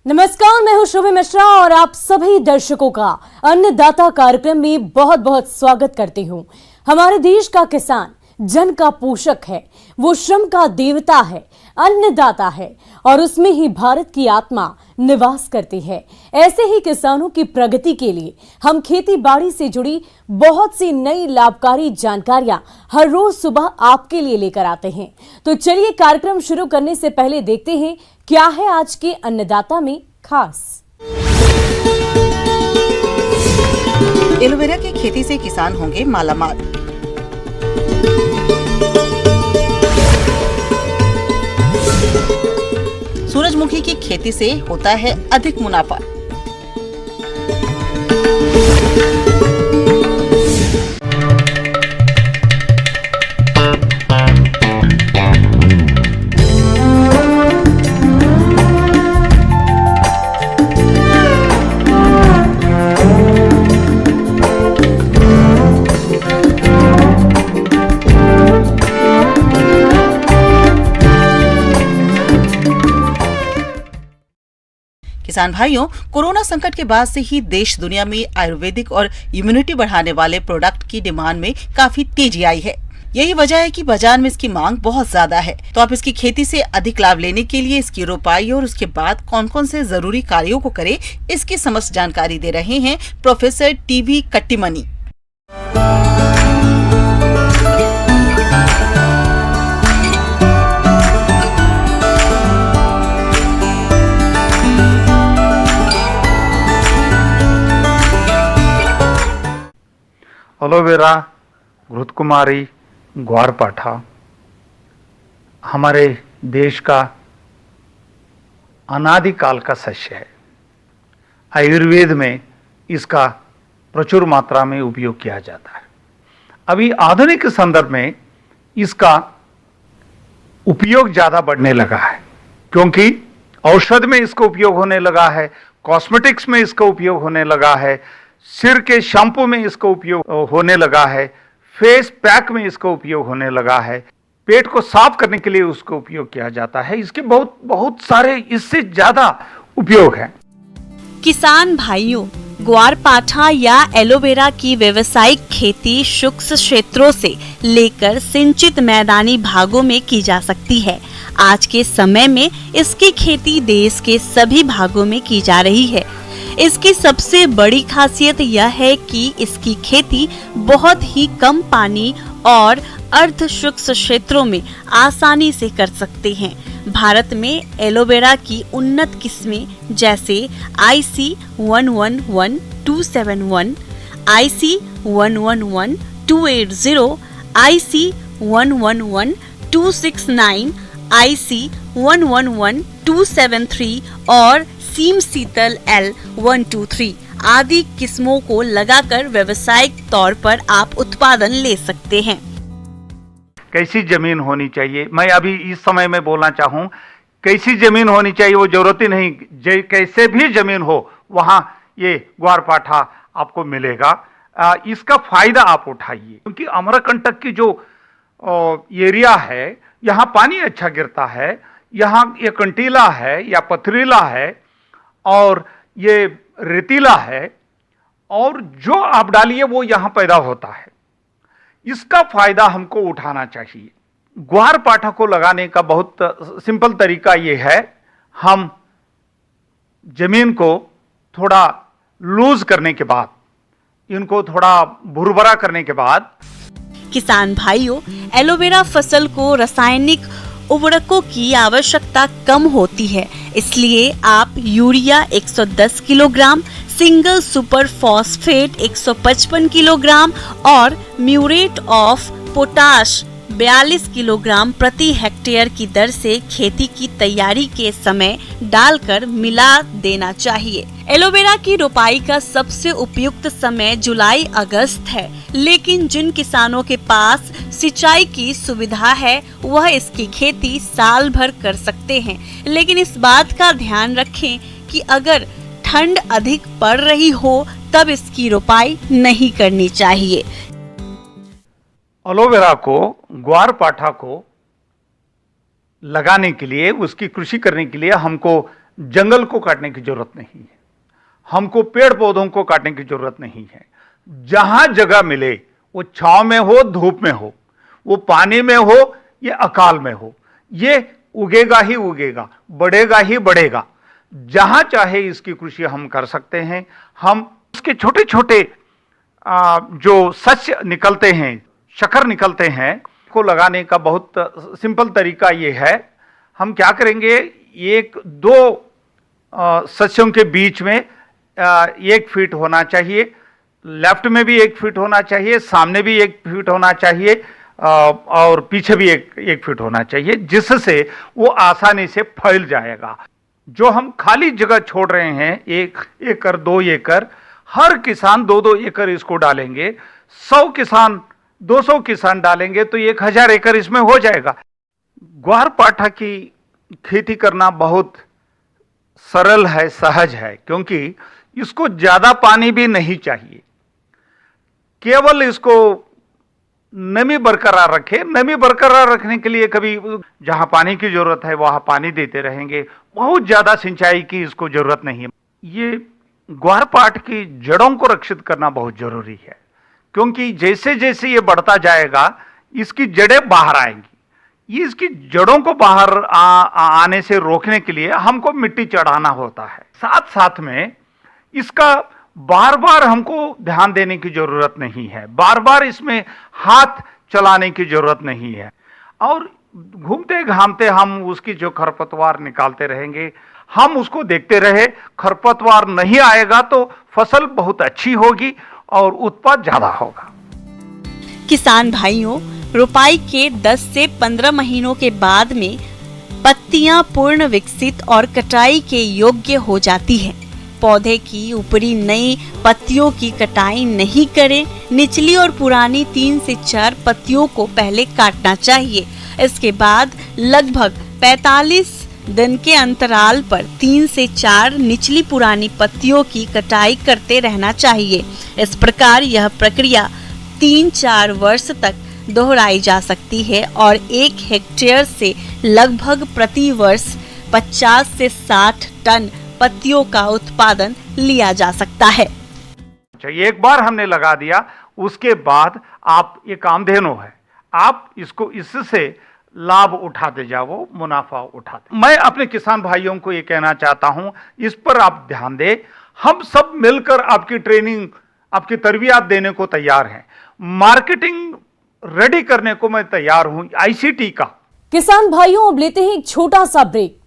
नमस्कार, मैं हूं शुभी मिश्रा और आप सभी दर्शकों का अन्नदाता कार्यक्रम में बहुत बहुत स्वागत करती हूं। हमारे देश का किसान जन का पोषक है, वो श्रम का देवता है, अन्नदाता है और उसमें ही भारत की आत्मा निवास करती है। ऐसे ही किसानों की प्रगति के लिए हम खेती बाड़ी से जुड़ी बहुत सी नई लाभकारी जानकारियां हर रोज सुबह आपके लिए लेकर आते हैं। तो चलिए कार्यक्रम शुरू करने से पहले देखते हैं क्या है आज के अन्नदाता में खास। एलोवेरा की खेती से किसान होंगे मालामाल। सूरजमुखी की खेती से होता है अधिक मुनाफा। किसान भाइयों, कोरोना संकट के बाद से ही देश दुनिया में आयुर्वेदिक और इम्यूनिटी बढ़ाने वाले प्रोडक्ट की डिमांड में काफी तेजी आई है। यही वजह है कि बाजार में इसकी मांग बहुत ज्यादा है। तो आप इसकी खेती से अधिक लाभ लेने के लिए इसकी रोपाई और उसके बाद कौन कौन से जरूरी कार्यों को करें, इसकी समस्त जानकारी दे रहे हैं प्रोफेसर टीवी कट्टीमनी। एलोवेरा, घृतकुमारी, ग्वारपाठा हमारे देश का अनादिकाल का सस्य है। आयुर्वेद में इसका प्रचुर मात्रा में उपयोग किया जाता है। अभी आधुनिक संदर्भ में इसका उपयोग ज़्यादा बढ़ने लगा है, क्योंकि औषध में इसका उपयोग होने लगा है, कॉस्मेटिक्स में इसका उपयोग होने लगा है, सिर के शैम्पू में इसका उपयोग होने लगा है, फेस पैक में इसका उपयोग होने लगा है, पेट को साफ करने के लिए उसका उपयोग किया जाता है। इसके बहुत बहुत सारे इससे ज्यादा उपयोग हैं। किसान भाइयों, ग्वारपाठा या एलोवेरा की व्यावसायिक खेती शुष्क क्षेत्रों से लेकर सिंचित मैदानी भागों में की जा सकती है। आज के समय में इसकी खेती देश के सभी भागों में की जा रही है। इसकी सबसे बड़ी खासियत यह है कि इसकी खेती बहुत ही कम पानी और अर्ध शुष्क क्षेत्रों में आसानी से कर सकते हैं। भारत में एलोवेरा की उन्नत किस्में जैसे IC111271, IC111280, IC111269, IC111273 और सीम शीतल L123 आदि किस्मों को लगाकर व्यवसायिक तौर पर आप उत्पादन ले सकते हैं। कैसी जमीन होनी चाहिए, मैं अभी इस समय में बोलना चाहूँ, कैसी जमीन होनी चाहिए वो जरूरत ही नहीं, कैसे भी जमीन हो वहाँ ये ग्वारपाठा आपको मिलेगा। इसका फायदा आप उठाइए, क्योंकि अमरकंटक की जो एरिया है, यहाँ पानी अच्छा गिरता है, यहाँ ये कंटीला है या पथरीला है और ये रेतीला है, और जो आप डालिए वो यहां पैदा होता है। इसका फायदा हमको उठाना चाहिए। ग्वारपाठा को लगाने का बहुत सिंपल तरीका ये है, हम जमीन को थोड़ा लूज करने के बाद, इनको थोड़ा भुरभरा करने के बाद। किसान भाइयों, एलोवेरा फसल को रासायनिक उर्वरकों की आवश्यकता कम होती है, इसलिए आप urea 110 kilogram, single super phosphate 155 kilogram और म्यूरेट ऑफ पोटाश 42 किलोग्राम प्रति हेक्टेयर की दर से खेती की तैयारी के समय डालकर मिला देना चाहिए। एलोवेरा की रोपाई का सबसे उपयुक्त समय जुलाई अगस्त है, लेकिन जिन किसानों के पास सिंचाई की सुविधा है वह इसकी खेती साल भर कर सकते हैं, लेकिन इस बात का ध्यान रखें कि अगर ठंड अधिक पड़ रही हो तब इसकी रोपाई नहीं करनी चाहिए। एलोवेरा को, ग्वारपाठा को लगाने के लिए, उसकी कृषि करने के लिए हमको जंगल को काटने की जरूरत नहीं है, हमको पेड़ पौधों को काटने की जरूरत नहीं है। जहां जगह मिले, वो छांव में हो, धूप में हो, वो पानी में हो या अकाल में हो, ये उगेगा ही उगेगा, बढ़ेगा ही बढ़ेगा। जहां चाहे इसकी कृषि हम कर सकते हैं। हम उसके छोटे छोटे जो शस्य निकलते हैं, शक्कर निकलते हैं, को लगाने का बहुत सिंपल तरीका ये है। हम क्या करेंगे, एक दो सस्यों के बीच में 1 फीट होना चाहिए, लेफ्ट में भी 1 फीट होना चाहिए, सामने भी 1 फीट होना चाहिए और पीछे भी 1 फीट होना चाहिए, जिससे वो आसानी से फैल जाएगा। जो हम खाली जगह छोड़ रहे हैं, 1 एकड़ 2 एकड़, हर किसान 2-2 एकड़ इसको डालेंगे, 100 किसान 200 किसान डालेंगे तो 1000 एकड़ इसमें हो जाएगा। ग्वारपाठा की खेती करना बहुत सरल है, सहज है, क्योंकि इसको ज्यादा पानी भी नहीं चाहिए। केवल इसको नमी बरकरार रखे। नमी बरकरार रखने के लिए कभी जहां पानी की जरूरत है वहां पानी देते रहेंगे, बहुत ज्यादा सिंचाई की इसको जरूरत नहीं है। ये ग्वारपाठ की जड़ों को रक्षित करना बहुत जरूरी है, क्योंकि जैसे जैसे ये बढ़ता जाएगा इसकी जड़ें बाहर आएंगी। ये इसकी जड़ों को बाहर आने से रोकने के लिए हमको मिट्टी चढ़ाना होता है। साथ साथ में इसका बार बार हमको ध्यान देने की जरूरत नहीं है, बार बार इसमें हाथ चलाने की जरूरत नहीं है, और घूमते घामते हम उसकी जो खरपतवार निकालते रहेंगे, हम उसको देखते रहे। खरपतवार नहीं आएगा तो फसल बहुत अच्छी होगी और उत्पाद ज्यादा होगा। किसान भाइयों, रोपाई के 10 से 15 महीनों के बाद में पत्तियां पूर्ण विकसित और कटाई के योग्य हो जाती हैं। पौधे की ऊपरी नई पत्तियों की कटाई नहीं करें। निचली और पुरानी 3 से 4 पत्तियों को पहले काटना चाहिए। इसके बाद लगभग 45 दिन के अंतराल पर 3 से 4 निचली पुरानी पत्तियों की कटाई करते रहना चाहिए। इस प्रकार यह प्रक्रिया 3-4 वर्ष तक दोहराई जा सकती है और 1 हेक्टेयर से लगभग प्रति वर्ष 50 से 60 टन पत्तियों का उत्पादन लिया जा सकता है। एक बार हमने लगा दिया, उसके बाद आप ये कामधेनु है, आप इसको इससे लाभ उठाते जाओ, मुनाफा उठाते। मैं अपने किसान भाइयों को ये कहना चाहता हूं, इस पर आप ध्यान दें। हम सब मिलकर आपकी ट्रेनिंग, आपकी तरबियत देने को तैयार हैं। मार्केटिंग रेडी करने को मैं तैयार हूं, ICT का। किसान भाइयों, अब लेते हैं एक छोटा सा ब्रेक।